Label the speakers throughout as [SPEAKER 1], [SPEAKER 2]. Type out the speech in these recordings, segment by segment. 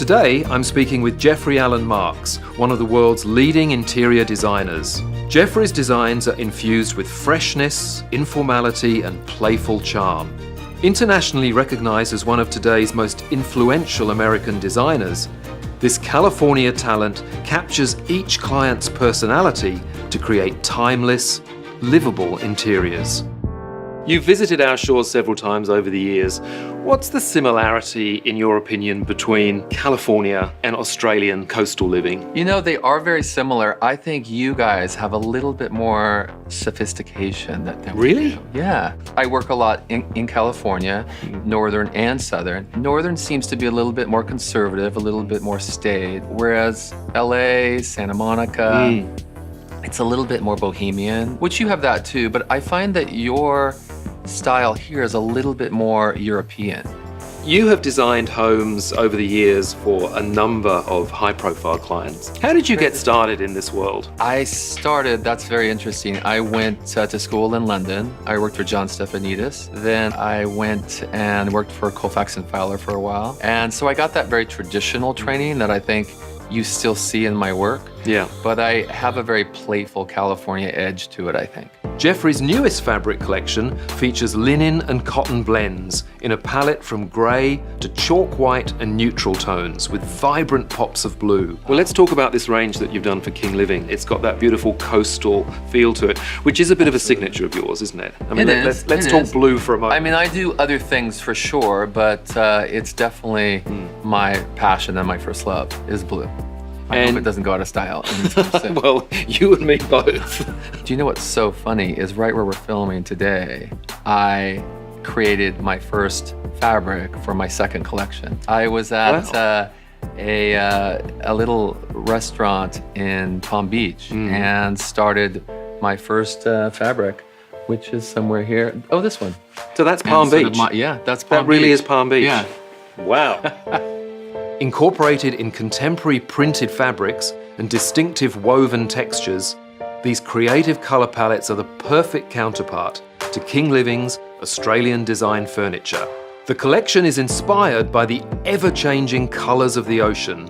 [SPEAKER 1] Today, I'm speaking with Jeffrey Alan Marks, one of the world's leading interior designers. Jeffrey's designs are infused with freshness, informality, and playful charm. Internationally recognized as one of today's most influential American designers, this California talent captures each client's personality to create timeless, livable interiors. You've visited our shores several times over the years. What's the similarity, in your opinion, between California and Australian coastal living?
[SPEAKER 2] You know, they are very similar. I think you guys have a little bit more sophistication than we
[SPEAKER 1] Really?
[SPEAKER 2] do. Yeah. I work a lot in California, northern and southern. Northern seems to be a little bit more conservative, a little bit more staid, whereas LA, Santa Monica, it's a little bit more bohemian, which you have that too, but I find that your style here is a little bit more European.
[SPEAKER 1] You have designed homes over the years for a number of high-profile clients. How did you get started in this world?
[SPEAKER 2] That's very interesting. I went to school in London. I worked for John Stefanidis. Then I went and worked for Colfax and Fowler for a while. And so I got that very traditional training that I think you still see in my work.
[SPEAKER 1] Yeah.
[SPEAKER 2] But I have a very playful California edge to it, I think.
[SPEAKER 1] Jeffrey's newest fabric collection features linen and cotton blends in a palette from grey to chalk white and neutral tones with vibrant pops of blue. Well, let's talk about this range that you've done for King Living. It's got that beautiful coastal feel to it, which is a bit of a signature of yours, isn't it? I mean, let's talk blue for a moment.
[SPEAKER 2] I mean, I do other things for sure, but it's definitely my passion and my first love is blue. I hope it doesn't go out of style.
[SPEAKER 1] Well, you and me both.
[SPEAKER 2] Do you know what's so funny is right where we're filming today, I created my first fabric for my second collection. I was at a little restaurant in Palm Beach and started my first fabric, which is somewhere here. Oh, this one.
[SPEAKER 1] So that's Palm Beach?
[SPEAKER 2] Yeah, that's Palm Beach.
[SPEAKER 1] That really is Palm Beach?
[SPEAKER 2] Yeah.
[SPEAKER 1] Wow. Incorporated in contemporary printed fabrics and distinctive woven textures, these creative colour palettes are the perfect counterpart to King Living's Australian design furniture. The collection is inspired by the ever-changing colours of the ocean,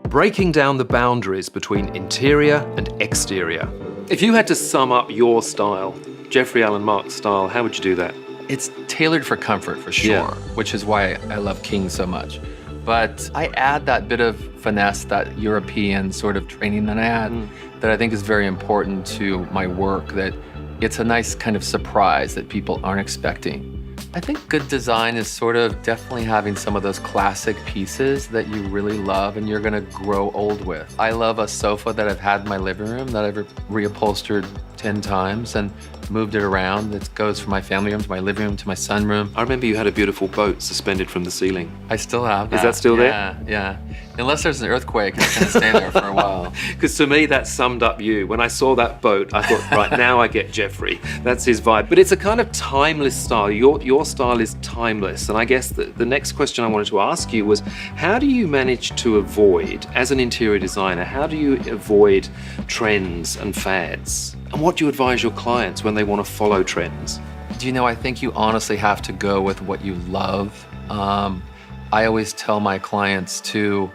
[SPEAKER 1] breaking down the boundaries between interior and exterior. If you had to sum up your style, Jeffrey Alan Marks' style, how would you do that?
[SPEAKER 2] It's tailored for comfort, for sure, which is why I love King so much. But I add that bit of finesse, that European sort of training that I had, that I think is very important to my work, that it's a nice kind of surprise that people aren't expecting. I think good design is sort of definitely having some of those classic pieces that you really love and you're gonna grow old with. I love a sofa that I've had in my living room that I've reupholstered 10 times and moved it around. It goes from my family room to my living room to my sunroom.
[SPEAKER 1] I remember you had a beautiful boat suspended from the ceiling.
[SPEAKER 2] I still have that.
[SPEAKER 1] Is that still there?
[SPEAKER 2] Yeah. Unless there's an earthquake, it's gonna stay there for a while.
[SPEAKER 1] Because to me, that summed up you. When I saw that boat, I thought, right, now I get Jeffrey. That's his vibe. But it's a kind of timeless style. Your style is timeless. And I guess the next question I wanted to ask you was, how do you manage to avoid, as an interior designer, how do you avoid trends and fads? And what do you advise your clients when they want to follow trends?
[SPEAKER 2] Do you know, I think you honestly have to go with what you love. I always tell my clients to,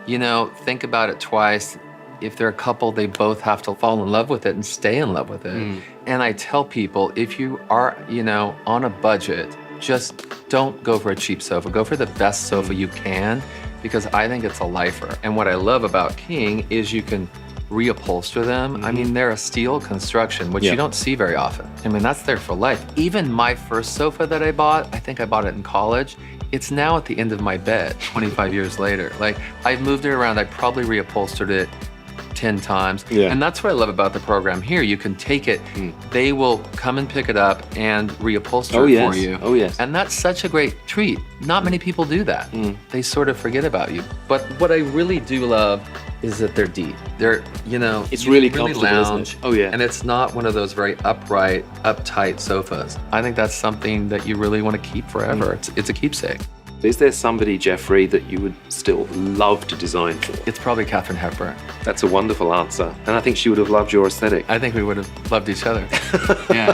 [SPEAKER 2] think about it twice. If they're a couple, they both have to fall in love with it and stay in love with it. And I tell people, if you are, on a budget, just don't go for a cheap sofa. Go for the best sofa you can, because I think it's a lifer. And what I love about King is you can reupholster them. I mean, they're a steel construction, which you don't see very often. I mean, that's there for life. Even my first sofa that I bought, I think I bought it in college, it's now at the end of my bed 25 years later. Like, I've moved it around, I probably reupholstered it 10 times. And that's what I love about the program here. You can take it, they will come and pick it up and reupholster it for you.
[SPEAKER 1] Oh, yes.
[SPEAKER 2] And that's such a great treat. Not many people do that. They sort of forget about you. But what I really do love is that they're deep. They're,
[SPEAKER 1] it's really comfortable,
[SPEAKER 2] lounge,
[SPEAKER 1] isn't it? Oh, yeah.
[SPEAKER 2] And it's not one of those very upright, uptight sofas. I think that's something that you really want to keep forever. It's a keepsake.
[SPEAKER 1] Is there somebody, Jeffrey, that you would still love to design for?
[SPEAKER 2] It's probably Katharine Hepburn.
[SPEAKER 1] That's a wonderful answer. And I think she would have loved your aesthetic.
[SPEAKER 2] I think we would have loved each other. Yeah.